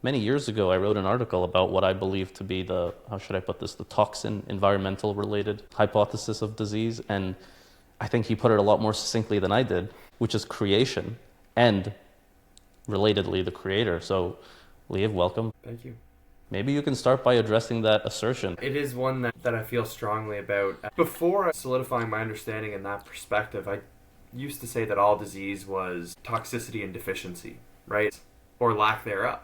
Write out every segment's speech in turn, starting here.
Many years ago, I wrote an article about what I believe to be the, how should I put this, the toxin environmental related hypothesis of disease. And I think he put it a lot more succinctly than I did, which is creation and relatedly the creator. So, Liev, welcome. Thank you. Maybe you can start by addressing that assertion. It is one that I feel strongly about. Before solidifying my understanding in that perspective, I used to say that all disease was toxicity and deficiency, right? Or lack thereof.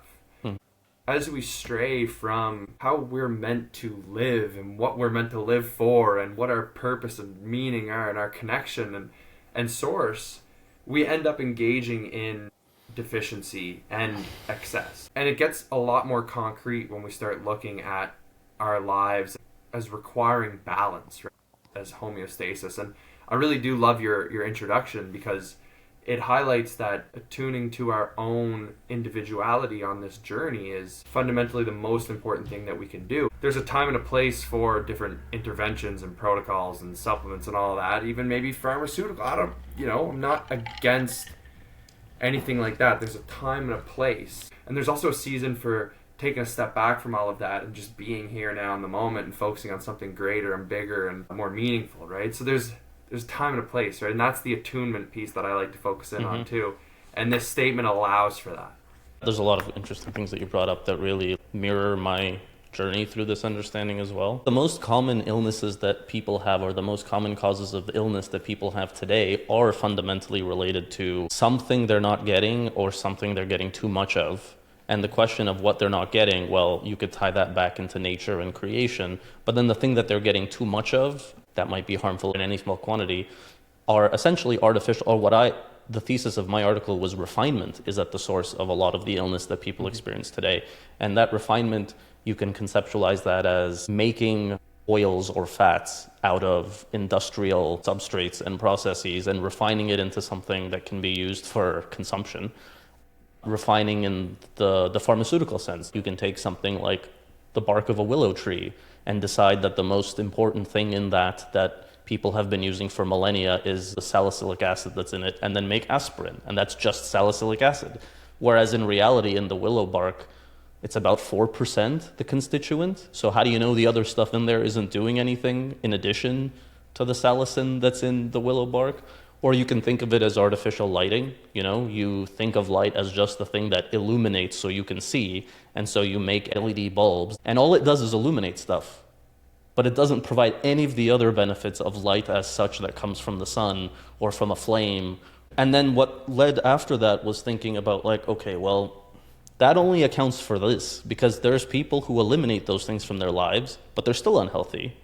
As we stray from how we're meant to live and what we're meant to live for and what our purpose and meaning are and our connection and source, we end up engaging in deficiency and excess. And it gets a lot more concrete when we start looking at our lives as requiring balance, right? As homeostasis. And I really do love your introduction because it highlights that attuning to our own individuality on this journey is fundamentally the most important thing that we can do. There's a time and a place for different interventions and protocols and supplements and all that, even maybe pharmaceutical. I'm not against anything like that. There's a time and a place. And there's also a season for taking a step back from all of that and just being here now in the moment and focusing on something greater and bigger and more meaningful, right? So there's time and a place, right? And that's the attunement piece that I like to focus in on too. And this statement allows for that. There's a lot of interesting things that you brought up that really mirror my journey through this understanding as well. The most common illnesses that people have, or the most common causes of illness that people have today, are fundamentally related to something they're not getting or something they're getting too much of. And the question of what they're not getting, well, you could tie that back into nature and creation. But then the thing that they're getting too much of, that might be harmful in any small quantity, are essentially artificial, or the thesis of my article was refinement is at the source of a lot of the illness that people experience today. And that refinement, you can conceptualize that as making oils or fats out of industrial substrates and processes and refining it into something that can be used for consumption. Refining in the pharmaceutical sense, you can take something like the bark of a willow tree and decide that the most important thing in that people have been using for millennia is the salicylic acid that's in it, and then make aspirin, and that's just salicylic acid. Whereas in reality, in the willow bark, it's about 4% the constituent. So how do you know the other stuff in there isn't doing anything in addition to the salicin that's in the willow bark? Or you can think of it as artificial lighting. You think of light as just the thing that illuminates so you can see, and so you make LED bulbs, and all it does is illuminate stuff. But it doesn't provide any of the other benefits of light as such that comes from the sun or from a flame. And then what led after that was thinking about okay, well, that only accounts for this, because there's people who eliminate those things from their lives, but they're still unhealthy.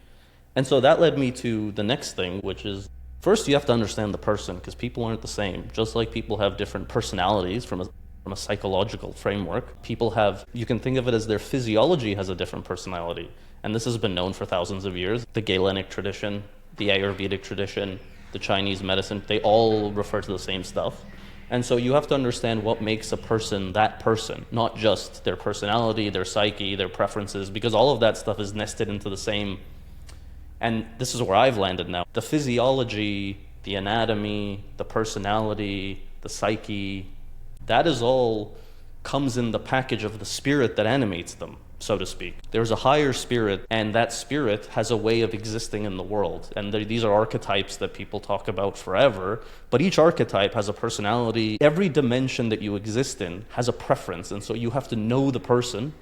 And so that led me to the next thing, which is, first, you have to understand the person, because people aren't the same. Just like people have different personalities from a psychological framework, you can think of it as their physiology has a different personality. And this has been known for thousands of years. The Galenic tradition, the Ayurvedic tradition, the Chinese medicine, they all refer to the same stuff. And so you have to understand what makes a person that person, not just their personality, their psyche, their preferences, because all of that stuff is nested into the same. And this is where I've landed now. The physiology, the anatomy, the personality, the psyche, that is all comes in the package of the spirit that animates them, so to speak. There's a higher spirit, and that spirit has a way of existing in the world. And these are archetypes that people talk about forever, but each archetype has a personality. Every dimension that you exist in has a preference, and so you have to know the person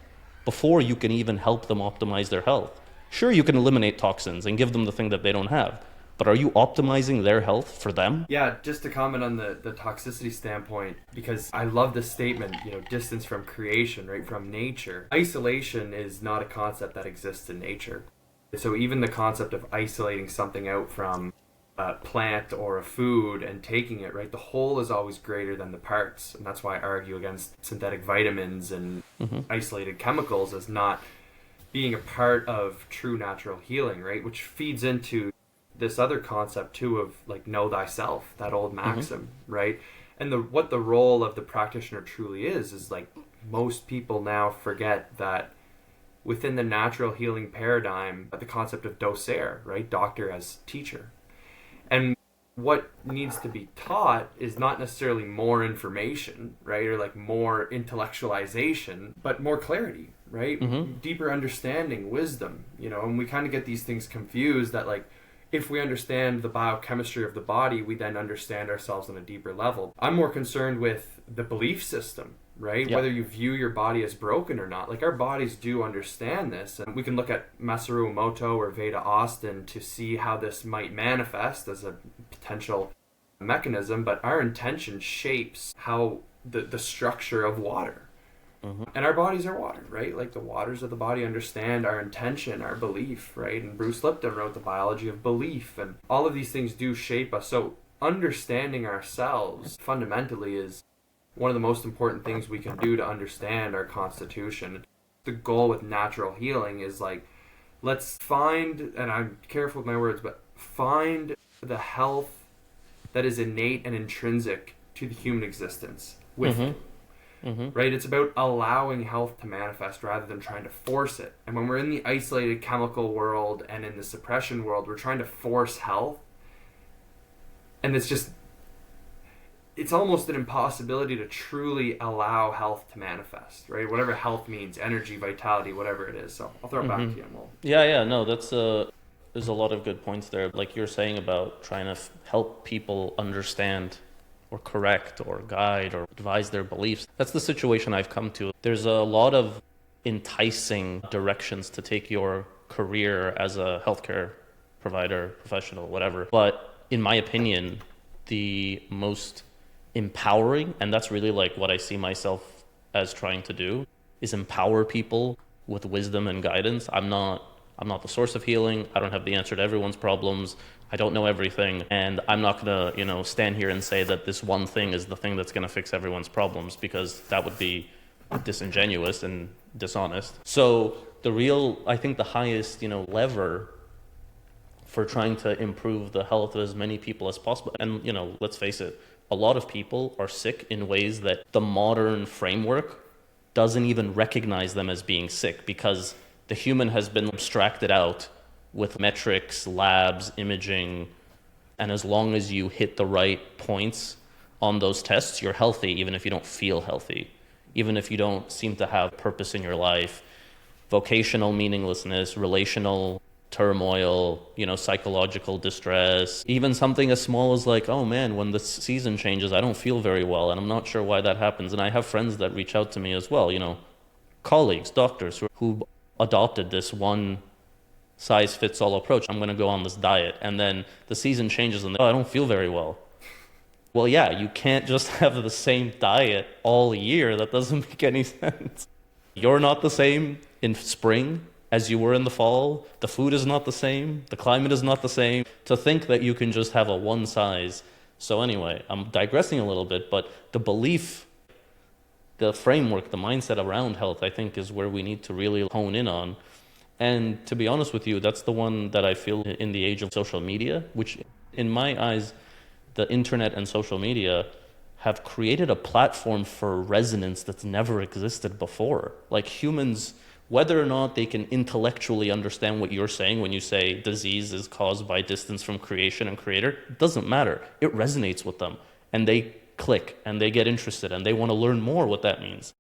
before you can even help them optimize their health. Sure, you can eliminate toxins and give them the thing that they don't have, but are you optimizing their health for them? Yeah, just to comment on the toxicity standpoint, because I love this statement, distance from creation, right, from nature. Isolation is not a concept that exists in nature. So even the concept of isolating something out from a plant or a food and taking it, right, the whole is always greater than the parts. And that's why I argue against synthetic vitamins and isolated chemicals as not being a part of true natural healing, right, which feeds into this other concept too of know thyself, that old maxim, right? And what the role of the practitioner truly is most people now forget that within the natural healing paradigm, the concept of docere, right, doctor as teacher. And what needs to be taught is not necessarily more information, right? Or like more intellectualization, but more clarity, right? Deeper understanding, wisdom, and we kind of get these things confused that like, if we understand the biochemistry of the body, we then understand ourselves on a deeper level. I'm more concerned with the belief system, right? Yeah. Whether you view your body as broken or not. Like our bodies do understand this. And we can look at Masaru Emoto or Veda Austin to see how this might manifest as a potential mechanism, but our intention shapes how the structure of water. And our bodies are water, right? Like the waters of the body understand our intention, our belief, right? And Bruce Lipton wrote The Biology of Belief, and all of these things do shape us. So understanding ourselves fundamentally is one of the most important things we can do to understand our constitution. The goal with natural healing is like, let's find, and I'm careful with my words, but find the health that is innate and intrinsic to the human existence with you. Right? It's about allowing health to manifest rather than trying to force it. And when we're in the isolated chemical world and in the suppression world, we're trying to force health. And it's almost an impossibility to truly allow health to manifest, right? Whatever health means, energy, vitality, whatever it is. So I'll throw it back to you. No, that's there's a lot of good points there. Like you're saying about trying to help people understand or correct or guide or advise their beliefs. That's the situation I've come to. There's a lot of enticing directions to take your career as a healthcare provider, professional, whatever. But in my opinion, the most empowering, and that's really like what I see myself as trying to do, is empower people with wisdom and guidance. I'm not the source of healing. I don't have the answer to everyone's problems. I don't know everything, and I'm not gonna, stand here and say that this one thing is the thing that's gonna fix everyone's problems, because that would be disingenuous and dishonest. So I think the highest, lever for trying to improve the health of as many people as possible, and let's face it, a lot of people are sick in ways that the modern framework doesn't even recognize them as being sick, because the human has been abstracted out with metrics, labs, imaging, and as long as you hit the right points on those tests, you're healthy, even if you don't feel healthy, even if you don't seem to have purpose in your life. Vocational meaninglessness, relational turmoil, psychological distress, even something as small as like, oh man, when the season changes, I don't feel very well, and I'm not sure why that happens. And I have friends that reach out to me as well, colleagues, doctors who adopted this one size fits all approach. I'm going to go on this diet, and then the season changes and I don't feel very well. Well, yeah, you can't just have the same diet all year. That doesn't make any sense. You're not the same in spring as you were in the fall. The food is not the same. The climate is not the same. To think that you can just have a one size. So anyway, I'm digressing a little bit, but the belief, the framework, the mindset around health, I think is where we need to really hone in on. And to be honest with you, that's the one that I feel in the age of social media, which in my eyes, the internet and social media have created a platform for resonance that's never existed before. Like humans, whether or not they can intellectually understand what you're saying when you say disease is caused by distance from creation and creator, it doesn't matter. It resonates with them, and they click and they get interested and they want to learn more what that means.